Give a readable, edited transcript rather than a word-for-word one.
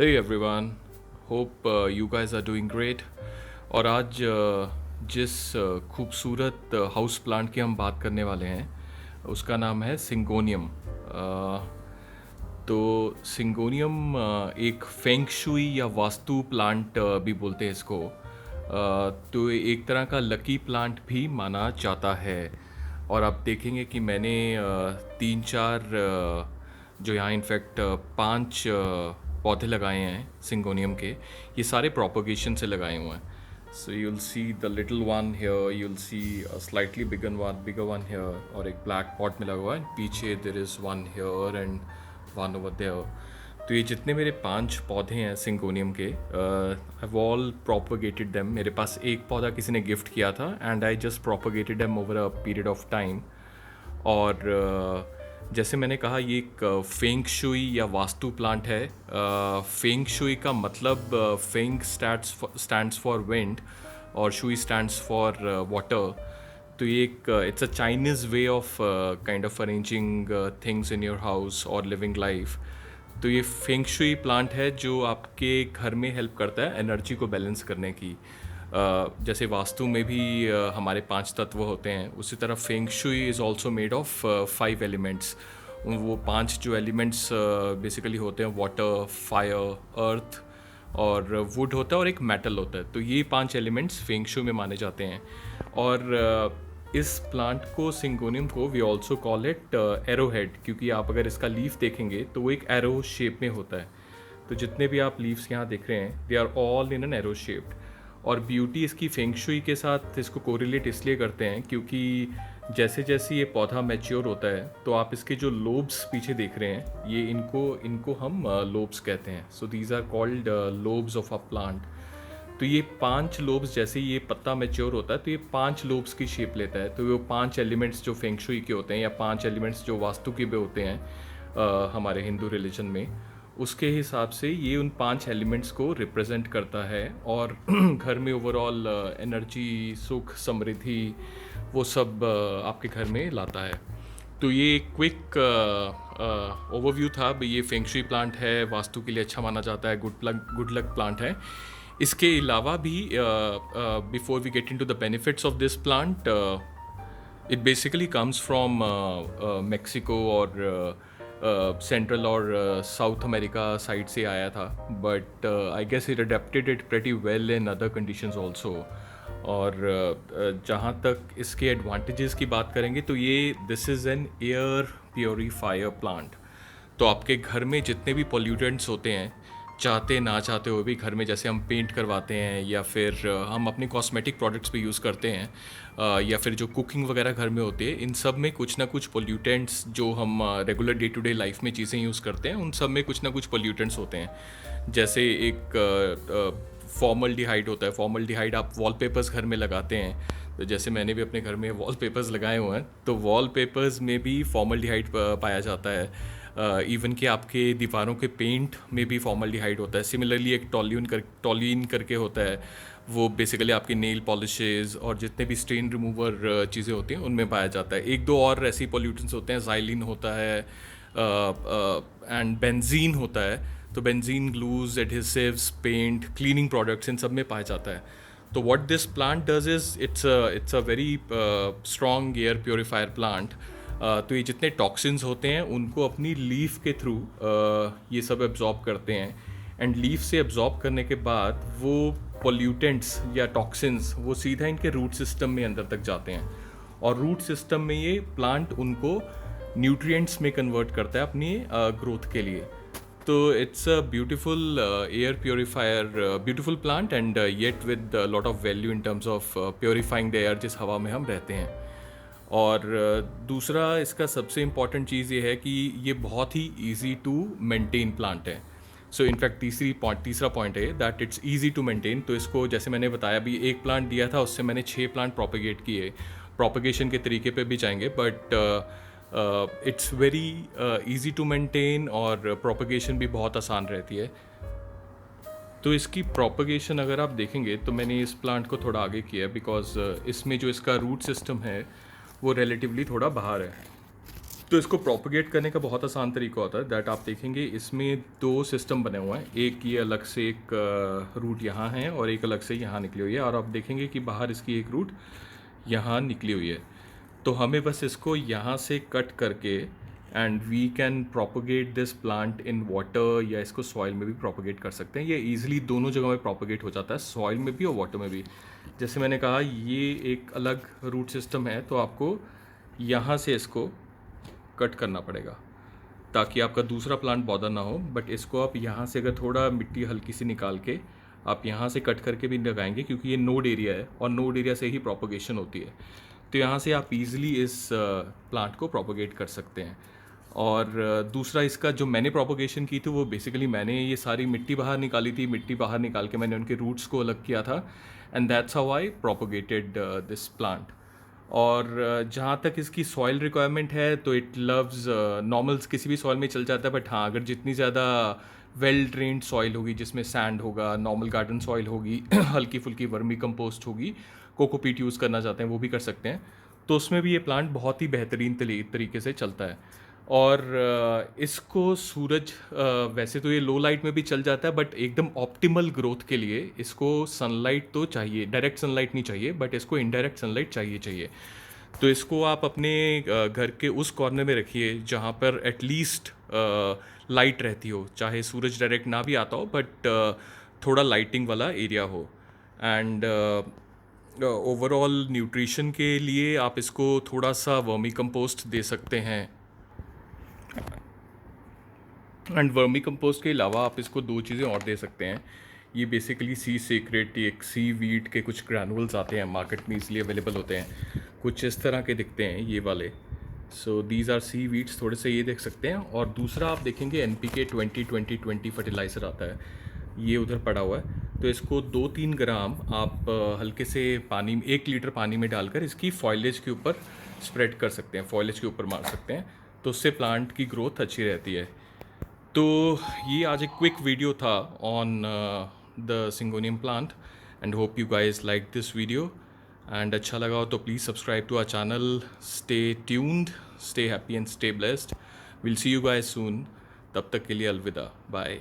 Hey everyone, hope you guys are doing great. और आज जिस खूबसूरत हाउस प्लांट की हम बात करने वाले हैं उसका नाम है सिंगोनियम। तो सिंगोनियम एक फेंग शुई या वास्तु प्लांट भी बोलते हैं इसको। तो ये एक तरह का लकी प्लांट भी माना जाता है। और आप देखेंगे कि मैंने तीन चार जो यहाँ इनफैक्ट पांच पौधे लगाए हैं सिंगोनियम के। ये सारे प्रोपोगेशन से लगाए हुए हैं। So you will see the little one here, you will see a slightly bigger one here, और एक ब्लैक पॉट में लगा हुआ है। पीछे there is one here and one over there. तो ये जितने मेरे पांच पौधे हैं सिंगोनियम के, आई ऑल प्रोपोगेटेड देम। मेरे पास एक पौधा किसी ने गिफ्ट किया था and I just propagated them over a period of time. और जैसे मैंने कहा, ये एक फेंग शुई या वास्तु प्लांट है। फेंग शुई का मतलब फेंग स्टैंड्स फॉर विंड और शुई स्टैंड्स फॉर वाटर। तो ये एक it's a Chinese way of kind of arranging things in your house और लिविंग लाइफ। तो ये फेंग शुई प्लांट है जो आपके घर में हेल्प करता है एनर्जी को बैलेंस करने की। जैसे वास्तु में भी हमारे पांच तत्व होते हैं, उसी तरह feng shui is also made of 5 elements. वो पांच जो एलिमेंट्स बेसिकली होते हैं, वाटर, फायर, अर्थ और वुड होता है और एक मेटल होता है। तो ये पांच एलिमेंट्स फेंग शुई में माने जाते हैं। और इस प्लांट को, सिंगोनियम को, we also call it arrow head, क्योंकि आप अगर इसका लीफ देखेंगे तो वो एक एरो शेप में होता है। तो जितने भी आप लीव्स यहाँ देख रहे हैं, they are all in an arrow shaped. और ब्यूटी इसकी फेंग शुई के साथ इसको कोरिलेट इसलिए करते हैं क्योंकि जैसे जैसे ये पौधा मैच्योर होता है तो आप इसके जो लोब्स पीछे देख रहे हैं, ये इनको इनको हम लोब्स कहते हैं। So these are called lobes of a plant. तो ये पांच लोब्स, जैसे ये पत्ता मैच्योर होता है तो ये पांच लोब्स की शेप लेता है। तो वो पांच एलिमेंट्स जो फेंग शुई के होते हैं या पांच एलिमेंट्स जो वास्तु के भी होते हैं हमारे हिंदू रिलीजन में, उसके हिसाब से ये उन पांच एलिमेंट्स को रिप्रेजेंट करता है। और घर में ओवरऑल एनर्जी, सुख, समृद्धि, वो सब आपके घर में लाता है। तो ये क्विक ओवरव्यू था भाई। ये फेंग शुई प्लांट है, वास्तु के लिए अच्छा माना जाता है, गुड लक प्लांट है। इसके अलावा भी before we get into the benefits of this plant, it basically comes from Mexico और सेंट्रल और साउथ अमेरिका साइड से आया था। But I guess it adapted it pretty well in other conditions also. और जहाँ तक इसके एडवांटेजेस की बात करेंगे तो ये this is an air purifier plant. तो आपके घर में जितने भी पोल्यूटेंट्स होते हैं, चाहते ना चाहते हुए भी घर में, जैसे हम पेंट करवाते हैं या फिर हम अपने कॉस्मेटिक प्रोडक्ट्स पे यूज़ करते हैं, या फिर जो कुकिंग वगैरह घर में होती है, इन सब में कुछ ना कुछ पोल्यूटेंट्स जो हम regular day to day life में चीज़ें यूज़ करते हैं, उन सब में कुछ ना कुछ पोल्यूटेंट्स होते हैं। जैसे एक फॉर्मल्डिहाइड होता है। फॉर्मल्डिहाइड आप वॉलपेपर्स घर में लगाते हैं, तो जैसे मैंने भी अपने घर में वॉलपेपर्स लगाए हुए हैं, तो वॉलपेपर्स में भी फॉर्मल्डिहाइड पाया जाता है। इवन कि आपके दीवारों के पेंट में भी फॉर्मल्डिहाइड होता है। सिमिलरली एक टॉलिन करके होता है, वो बेसिकली आपके नेल पॉलिशेस और जितने भी स्टेन रिमूवर चीज़ें होती हैं उनमें पाया जाता है। एक दो और ऐसी पॉल्यूटेंट्स होते हैं, ज़ाइलिन होता है एंड बेंजीन होता है। तो benzene glues, adhesives, paint, cleaning products, इन सब में पाया जाता है। तो what this plant does is it's a very strong air purifier plant. तो ये जितने टॉक्सिन्स होते हैं उनको अपनी लीफ के थ्रू ये सब एब्जॉर्ब करते हैं। एंड लीफ से एब्जॉर्ब करने के बाद वो पोल्यूटेंट्स या टॉक्सिन्स वो सीधा इनके रूट सिस्टम में अंदर तक जाते हैं, और रूट सिस्टम में ये प्लांट उनको न्यूट्रिएंट्स में कन्वर्ट करता है अपनी ग्रोथ के लिए। तो it's a beautiful air purifier, beautiful plant, and yet with lot of value in terms of purifying the air जिस हवा में हम रहते हैं। और दूसरा इसका सबसे इम्पॉर्टेंट चीज़ ये है कि ये बहुत ही ईजी टू मेंटेन प्लांट है। सो इनफैक्ट तीसरा पॉइंट है that it's easy to maintain. तो इसको, जैसे मैंने बताया, अभी एक प्लांट दिया था, उससे मैंने 6 प्लांट प्रोपेगेट किए। प्रोपेगेशन के तरीके पे भी जाएंगे, but it's very easy to maintain और प्रोपेगेशन भी बहुत आसान रहती है। तो इसकी प्रोपेगेशन अगर आप देखेंगे तो मैंने इस प्लांट को थोड़ा आगे किया है, बिकॉज इसमें जो इसका रूट सिस्टम है वो रिलेटिवली थोड़ा बाहर है। तो इसको प्रोपगेट करने का बहुत आसान तरीका होता है दैट आप देखेंगे इसमें दो सिस्टम बने हुए हैं। एक ये अलग से एक रूट यहाँ है और एक अलग से यहाँ निकली हुई है, और आप देखेंगे कि बाहर इसकी एक रूट यहाँ निकली हुई है। तो हमें बस इसको यहाँ से कट करके and we can propagate this plant in water, या इसको सॉइल में भी प्रोपगेट कर सकते हैं। ये ईजिली दोनों जगह में प्रोपगेट हो जाता है, सॉइल में भी और वाटर में भी। जैसे मैंने कहा ये एक अलग रूट सिस्टम है, तो आपको यहाँ से इसको कट करना पड़ेगा ताकि आपका दूसरा प्लांट बॉदर ना हो। बट इसको आप यहाँ से अगर थोड़ा मिट्टी हल्की सी निकाल के आप यहाँ से कट करके भी लगाएंगे, क्योंकि ये नोड एरिया है और नोड एरिया से ही प्रोपगेशन होती है, तो यहाँ से आप इजीली इस प्लांट को प्रोपगेट कर सकते हैं। और दूसरा इसका जो मैंने प्रोपगेशन की थी वो बेसिकली मैंने ये सारी मिट्टी बाहर निकाली थी, मिट्टी बाहर निकाल के मैंने उनके रूट्स को अलग किया था, and that's how I propagated this plant. और जहाँ तक इसकी सॉइल रिक्वायरमेंट है तो इट लव्स नॉर्मल्स, किसी भी सॉइल में चल जाता है। बट हाँ, अगर जितनी ज़्यादा वेल ड्रेन्ड सॉइल होगी जिसमें सैंड होगा, नॉर्मल गार्डन सॉइल होगी, हल्की फुल्की वर्मी कंपोस्ट होगी, कोकोपीट यूज़ करना चाहते हैं वो भी कर सकते हैं, तो उसमें भी ये प्लांट बहुत ही बेहतरीन तरीके से चलता है। और इसको सूरज वैसे तो ये लो लाइट में भी चल जाता है, बट एकदम ऑप्टिमल ग्रोथ के लिए इसको सनलाइट तो चाहिए, डायरेक्ट सनलाइट नहीं चाहिए, बट इसको इनडायरेक्ट सनलाइट चाहिए। तो इसको आप अपने घर के उस कॉर्नर में रखिए जहाँ पर एटलीस्ट लाइट रहती हो, चाहे सूरज डायरेक्ट ना भी आता हो, बट थोड़ा लाइटिंग वाला एरिया हो। एंड ओवरऑल न्यूट्रिशन के लिए आप इसको थोड़ा सा वर्मी कंपोस्ट दे सकते हैं। एंड वर्मी कंपोस्ट के अलावा आप इसको दो चीज़ें और दे सकते हैं। ये बेसिकली सी सीक्रेट, एक सी वीट के कुछ ग्रैनुअल्स आते हैं मार्केट में, इसलिए अवेलेबल होते हैं, कुछ इस तरह के दिखते हैं ये वाले। So these are seaweeds, थोड़े से ये देख सकते हैं। और दूसरा आप देखेंगे NPK 20-20-20 फर्टिलाइज़र आता है, ये उधर पड़ा हुआ है। तो इसको 2-3 ग्राम आप हल्के से पानी में, 1 लीटर पानी में डालकर इसकी फॉइलेज के ऊपर स्प्रेड कर सकते हैं, फॉइलेज के ऊपर मार सकते हैं, तो उससे प्लांट की ग्रोथ अच्छी रहती है। तो ये आज एक क्विक वीडियो था on the syngonium plant, and hope you guys like this video. And अच्छा लगा हो तो please subscribe to our channel, stay tuned, stay happy and stay blessed. Will see you guys soon, तब तक के लिए अलविदा, बाय।